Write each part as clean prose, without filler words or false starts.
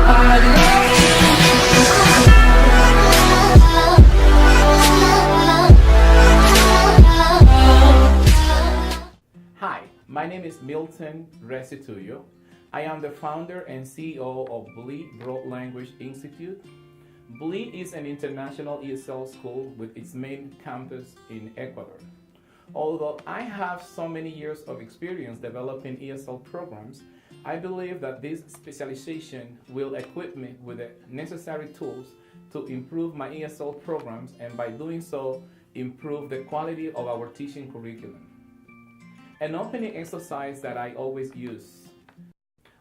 Hi, my name is Milton Restituyo. I am the founder and CEO of BLE Broad Language Institute. BLE is an international ESL school with its main campus in Ecuador. Although I have so many years of experience developing ESL programs, I believe that this specialization will equip me with the necessary tools to improve my ESL programs, and by doing so, improve the quality of our teaching curriculum. An opening exercise that I always use.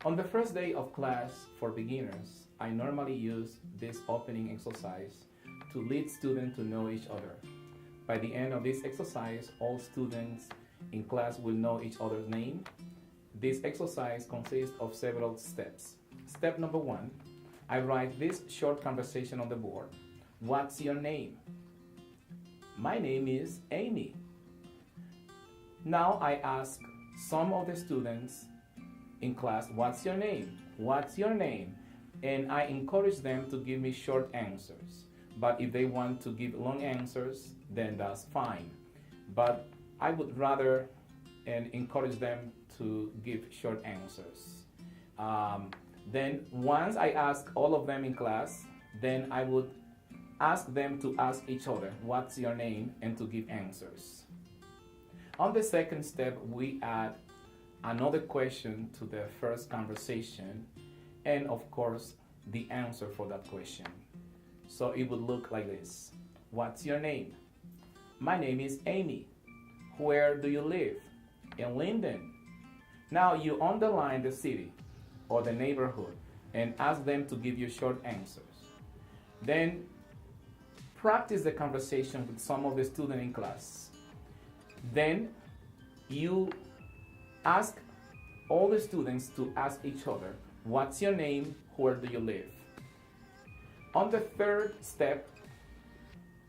On the first day of class for beginners, I normally use this opening exercise to lead students to know each other. By the end of this exercise, all students in class will know each other's name. This exercise consists of several steps. Step number 1, I write this short conversation on the board. What's your name? My name is Amy. Now I ask some of the students in class, what's your name? What's your name? And I encourage them to give me short answers. But if they want to give long answers, then that's fine. But I would rather encourage them to give short answers. Then once I ask all of them in class, then I would ask them to ask each other, what's your name? And to give answers. On the second step, we add another question to the first conversation, and of course, the answer for that question. So it would look like this. What's your name? My name is Amy. Where do you live? In Linden. Now you underline the city or the neighborhood and ask them to give you short answers. Then practice the conversation with some of the students in class. Then you ask all the students to ask each other, what's your name? Where do you live? On the third step,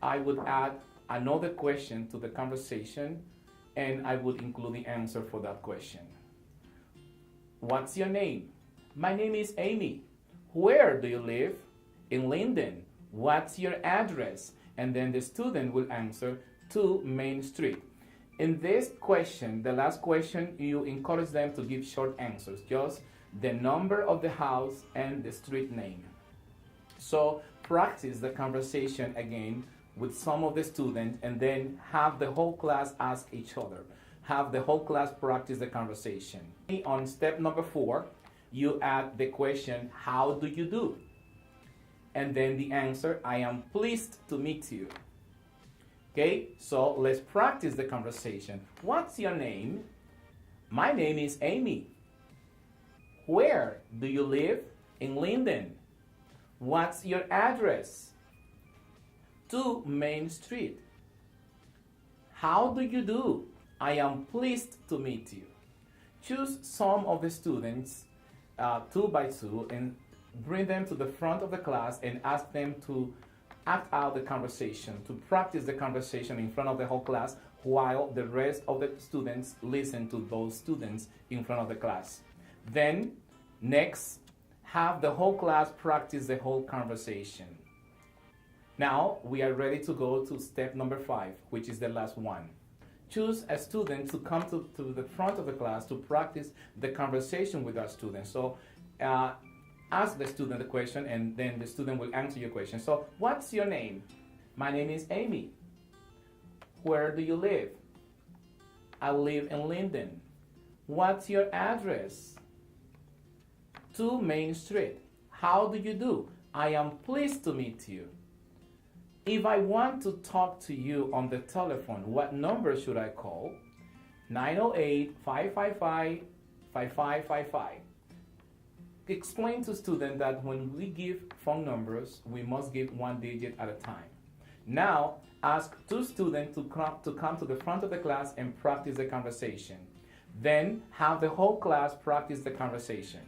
I would add another question to the conversation, and I would include the answer for that question. What's your name? My name is Amy. Where do you live? In Linden. What's your address? And then the student will answer 2 Main Street. In this question, the last question, you encourage them to give short answers, just the number of the house and the street name. So practice the conversation again with some of the students, and then have the whole class ask each other. Have the whole class practice the conversation. On step number 4, you add the question, how do you do? And then the answer, I am pleased to meet you. Okay, so let's practice the conversation. What's your name? My name is Amy. Where do you live? In Linden. What's your address? 2 Main Street. How do you do? I am pleased to meet you. Choose some of the students 2 by 2 and bring them to the front of the class and ask them to act out the conversation, to practice the conversation in front of the whole class while the rest of the students listen to those students in front of the class. Then, next, have the whole class practice the whole conversation. Now, we are ready to go to step number 5, which is the last one. Choose a student to come to the front of the class to practice the conversation with our students. So, ask the student the question, and then the student will answer your question. So, what's your name? My name is Amy. Where do you live? I live in Linden. What's your address? 2 Main Street. How do you do? I am pleased to meet you. If I want to talk to you on the telephone, what number should I call? 908-555-5555. Explain to students that when we give phone numbers, we must give 1 digit at a time. Now, ask 2 students to come to the front of the class and practice the conversation. Then, have the whole class practice the conversation.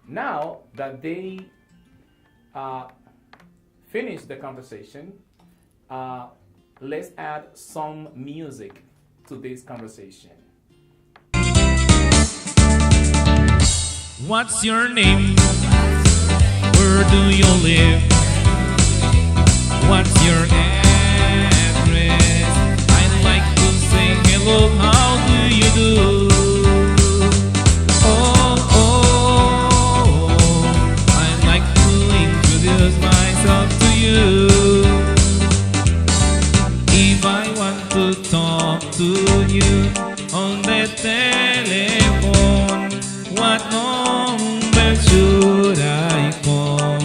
Now that they finish the conversation, let's add some music to this conversation. What's your name? do you live? What's your address? I'd like to say hello, how do you do? Oh, oh, I'd like to introduce myself to you. If I want to talk to you on the telephone, what number should I call?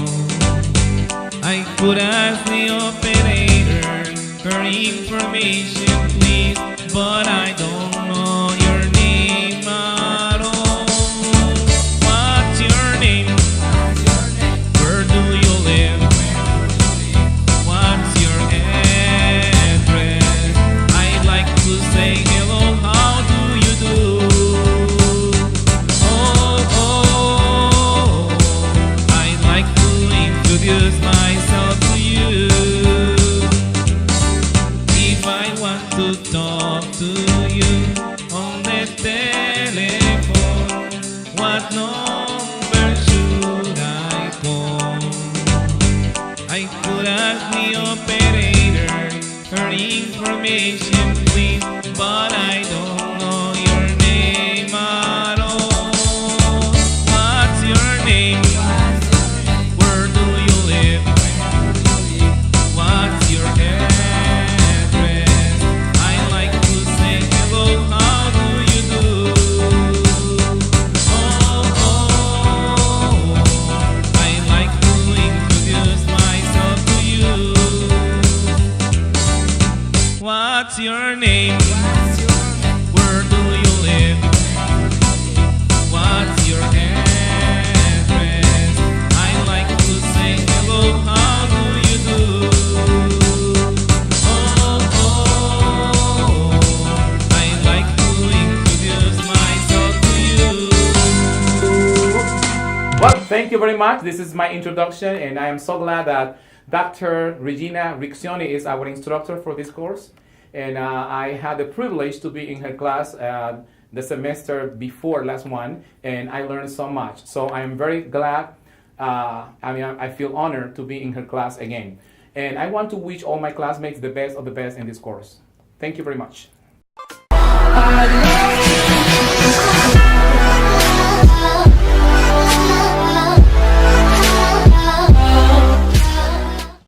I could ask the operator for information, please, but I don't know your name at all. What's your name? Where do you live? What's your address? I'd like to say hello, how do you do? Oh, oh, I'd like to introduce myself to you. If I want to talk to you on the telephone, what number should I call? I could ask the operator for information, please, but I don't know your name at all. What's your name? Where do you live? What's your address? I'd like to say hello, how do you do? Oh, oh, I'd like to introduce myself to you. What's your name? Where do you live? What's your address? I'd like to say hello, how do you do? Oh, oh, I'd like to introduce myself to you. Well, thank you very much. This is my introduction, and I am so glad that Dr. Regina Riccioni is our instructor for this course. And I had the privilege to be in her class the semester before last one, and I learned so much. So I am very glad. I feel honored to be in her class again. And I want to wish all my classmates the best of the best in this course. Thank you very much. I